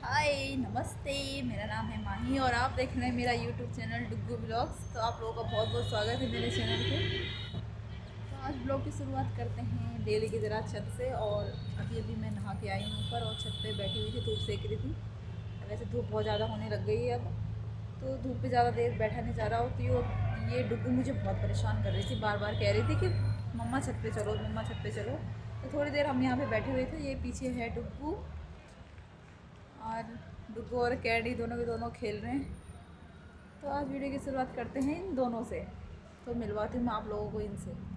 हाय नमस्ते। मेरा नाम है माही और आप देख रहे हैं मेरा यूट्यूब चैनल डुग्गू ब्लॉग्स। तो आप लोगों का बहुत बहुत स्वागत है मेरे चैनल पे। तो आज ब्लॉग की शुरुआत करते हैं डेली की तरह छत से। और अभी अभी मैं नहा के आई हूँ ऊपर और छत पे बैठी हुई थी, धूप सेक रही थी। वैसे धूप बहुत ज़्यादा होने लग गई है अब, तो धूप पे ज़्यादा देर बैठा नहीं जा रहा हो। तो ये डुग्गू मुझे बहुत परेशान कर रही थी, बार बार कह रही थी कि मम्मा छत पे चलो, मम्मा छत पे चलो। तो थोड़ी देर हम यहाँ पे बैठे हुए थे। ये पीछे है डुग्गू, और डुग्गू और कैडी दोनों के दोनों खेल रहे हैं। तो आज वीडियो की शुरुआत करते हैं इन दोनों से। तो मिलवाती हूँ मैं आप लोगों को इनसे।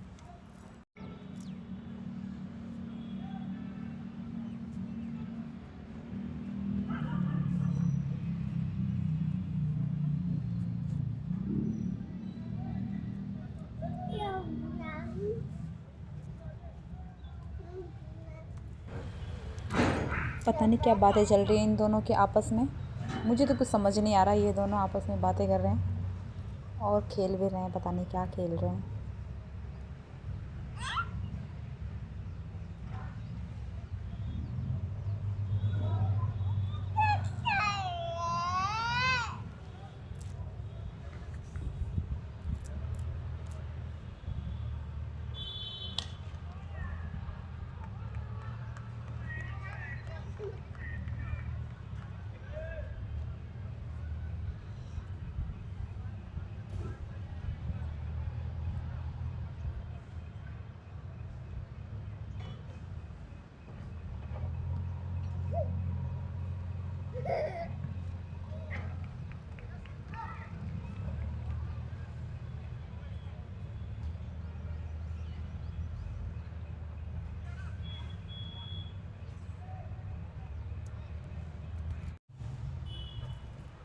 पता नहीं क्या बातें चल रही हैं इन दोनों के आपस में, मुझे तो कुछ समझ नहीं आ रहा। ये दोनों आपस में बातें कर रहे हैं और खेल भी रहे हैं, पता नहीं क्या खेल रहे हैं।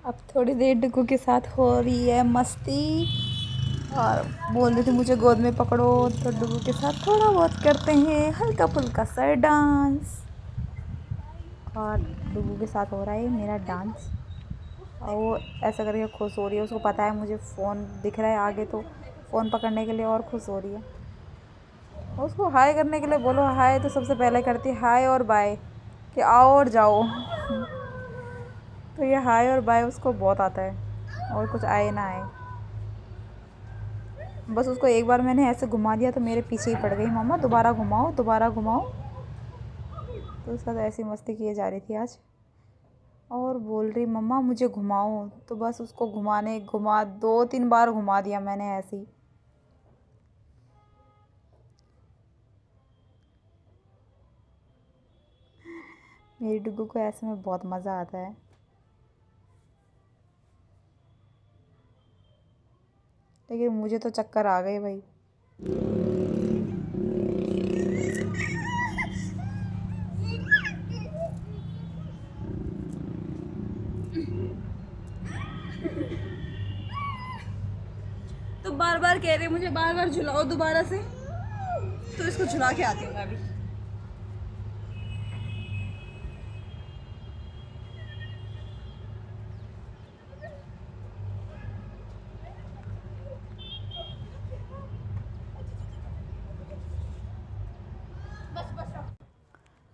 अब थोड़ी देर डुग्गू के साथ हो रही है मस्ती, और बोल रही थी मुझे गोद में पकड़ो। तो डुग्गू के साथ थोड़ा बहुत करते हैं हल्का फुल्का सा डांस। और डुग्गू के साथ हो रहा है मेरा डांस, और वो ऐसा करके खुश हो रही है। उसको पता है मुझे फ़ोन दिख रहा है आगे, तो फ़ोन पकड़ने के लिए और खुश हो रही है। उसको हाय करने के लिए बोलो, हाय तो सबसे पहले करती है हाय और बाय, कि आओ और जाओ। तो ये हाय और बाय उसको बहुत आता है, और कुछ आए ना आए। बस उसको एक बार मैंने ऐसे घुमा दिया तो मेरे पीछे ही पड़ गई, मम्मा दोबारा घुमाओ दोबारा घुमाओ। तो उसके साथ ऐसी मस्ती किए जा रही थी आज, और बोल रही मम्मा मुझे घुमाओ। तो बस उसको घुमा 2-3 बार घुमा दिया मैंने ऐसे ही। मेरी डुग्गू को ऐसे में बहुत मज़ा आता है। लेकिन मुझे तो चक्कर आ गए भाई। तो बार बार कह रही मुझे बार बार झुलाओ दोबारा से, तो इसको झुला के आती हूँ मैं अभी।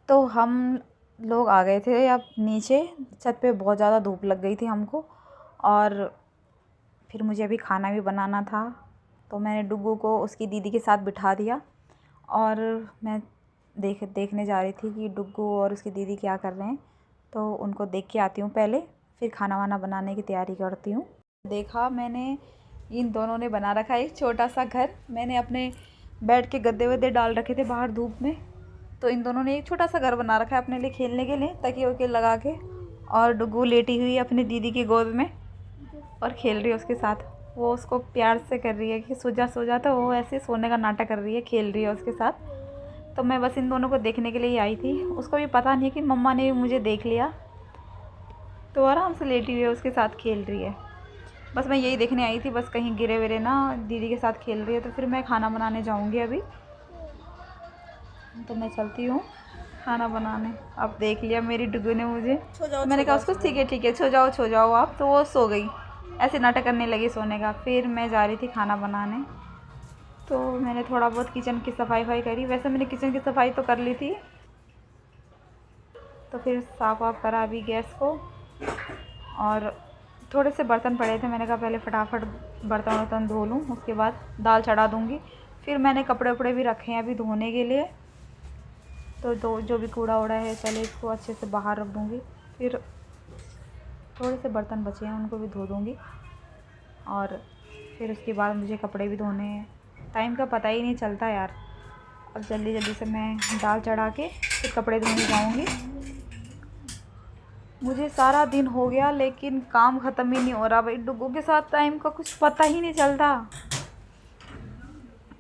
तो हम लोग आ गए थे अब नीचे, छत पे बहुत ज़्यादा धूप लग गई थी हमको, और फिर मुझे अभी खाना भी बनाना था। तो मैंने डुग्गू को उसकी दीदी के साथ बिठा दिया, और मैं देखने जा रही थी कि डुग्गू और उसकी दीदी क्या कर रहे हैं। तो उनको देख के आती हूँ पहले, फिर खाना वाना बनाने की तैयारी करती हूँ। देखा मैंने, इन दोनों ने बना रखा है एक छोटा सा घर। मैंने अपने बेड के गद्दे वद्दे डाल रखे थे बाहर धूप में, तो इन दोनों ने एक छोटा सा घर बना रखा है अपने लिए खेलने के लिए, तकिए वकिए लगा के। और डुग्गू लेटी हुई है अपनी दीदी की गोद में और खेल रही है उसके साथ। वो उसको प्यार से कर रही है कि सो जा सो जा, तो वो ऐसे सोने का नाटक कर रही है, खेल रही है उसके साथ। तो मैं बस इन दोनों को देखने के लिए ही आई थी। उसको भी पता नहीं कि मम्मा ने भी मुझे देख लिया, तो आराम से लेटी हुई है उसके साथ खेल रही है। बस मैं यही देखने आई थी, बस कहीं गिरे विरे ना, दीदी के साथ खेल रही है। तो फिर मैं खाना बनाने जाऊँगी अभी, तो मैं चलती हूँ खाना बनाने। अब देख लिया मेरी डुग्गू ने मुझे, तो मैंने कहा उसको ठीक है सो जाओ आप। तो वो सो गई, ऐसे नाटक करने लगी सोने का। फिर मैं जा रही थी खाना बनाने, तो मैंने थोड़ा बहुत किचन की सफाई करी। वैसे मैंने किचन की सफाई तो कर ली थी, तो फिर साफ़ वाफ करा अभी गैस को, और थोड़े से बर्तन पड़े थे, मैंने कहा पहले फटाफट बर्तन धो लूँ, उसके बाद दाल चढ़ा दूँगी। फिर मैंने कपड़े वपड़े भी रखे हैं अभी धोने के लिए, तो जो भी कूड़ा वूड़ा है पहले इसको अच्छे से बाहर रख दूँगी। फिर थोड़े से बर्तन बचे हैं उनको भी धो दूँगी, और फिर उसके बाद मुझे कपड़े भी धोने हैं। टाइम का पता ही नहीं चलता यार। अब जल्दी जल्दी से मैं दाल चढ़ा के फिर कपड़े धोने जाऊँगी। मुझे सारा दिन हो गया लेकिन काम ख़त्म ही नहीं हो रहा भाई। डुग्गू के साथ टाइम का कुछ पता ही नहीं चलता।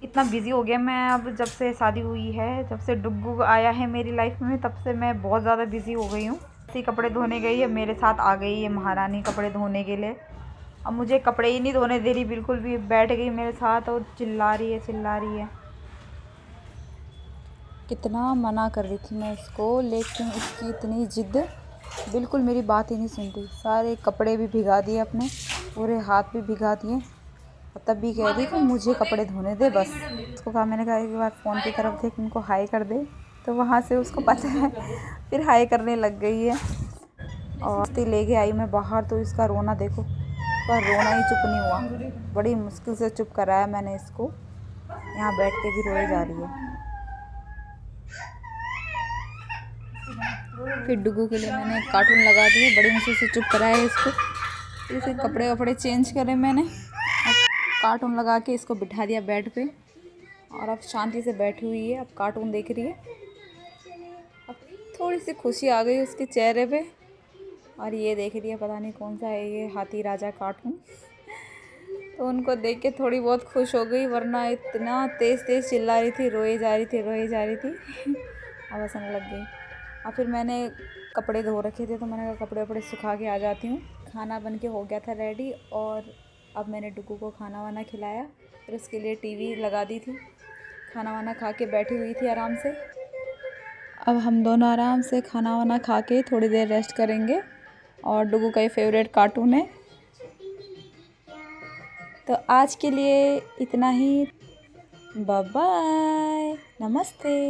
इतना बिज़ी हो गया मैं, अब जब से शादी हुई है, जब से डुग्गू आया है मेरी लाइफ में, तब से मैं बहुत ज़्यादा बिज़ी हो गई हूँ। ऐसे कपड़े धोने गई है, मेरे साथ आ गई है महारानी कपड़े धोने के लिए। अब मुझे कपड़े ही नहीं धोने दे रही बिल्कुल भी, बैठ गई मेरे साथ और चिल्ला रही है। कितना मना कर रही थी मैं इसको, लेकिन इसकी इतनी ज़िद, बिल्कुल मेरी बात ही नहीं सुनती। सारे कपड़े भी भिगा दिए अपने, पूरे हाथ भी भिगा दिए, और तब भी कह रही कि मुझे कपड़े धोने दे बस। उसको कहा, मैंने कहा एक बार फ़ोन की तरफ देख, उनको हाई कर दे, तो वहाँ से उसको पता है फिर हाई करने लग गई है। और लेके आई मैं बाहर, तो इसका रोना देखो, पर रोना ही चुप नहीं हुआ। बड़ी मुश्किल से चुप कराया मैंने इसको, यहाँ बैठ के भी रोए जा रही है। फिर डुग्गू के लिए मैंने कार्टून लगा दिए, बड़ी मुश्किल से चुप कराया इसको। फिर इसे कपड़े वपड़े चेंज करे मैंने, अब कार्टून लगा के इसको बिठा दिया बेड पे, और अब शांति से बैठी हुई है, अब कार्टून देख रही है। अब थोड़ी सी खुशी आ गई उसके चेहरे पे, और ये देख रही है पता नहीं कौन सा है ये, हाथी राजा कार्टून। तो उनको देख के थोड़ी बहुत खुश हो गई, वरना इतना तेज़ चिल्ला रही थी, रोए जा रही थी अब हंसने लग गई। और फिर मैंने कपड़े धो रखे थे, तो मैंने कहा कपड़े वपड़े सुखा के आ जाती हूँ। खाना बन के हो गया था रेडी, और अब मैंने डुग्गू को खाना वाना खिलाया, फिर उसके लिए टीवी लगा दी थी। खाना वाना खा के बैठी हुई थी आराम से। अब हम दोनों आराम से खाना वाना खा के थोड़ी देर रेस्ट करेंगे, और डुग्गू का ये फेवरेट कार्टून है। तो आज के लिए इतना ही, बाय बाय, नमस्ते।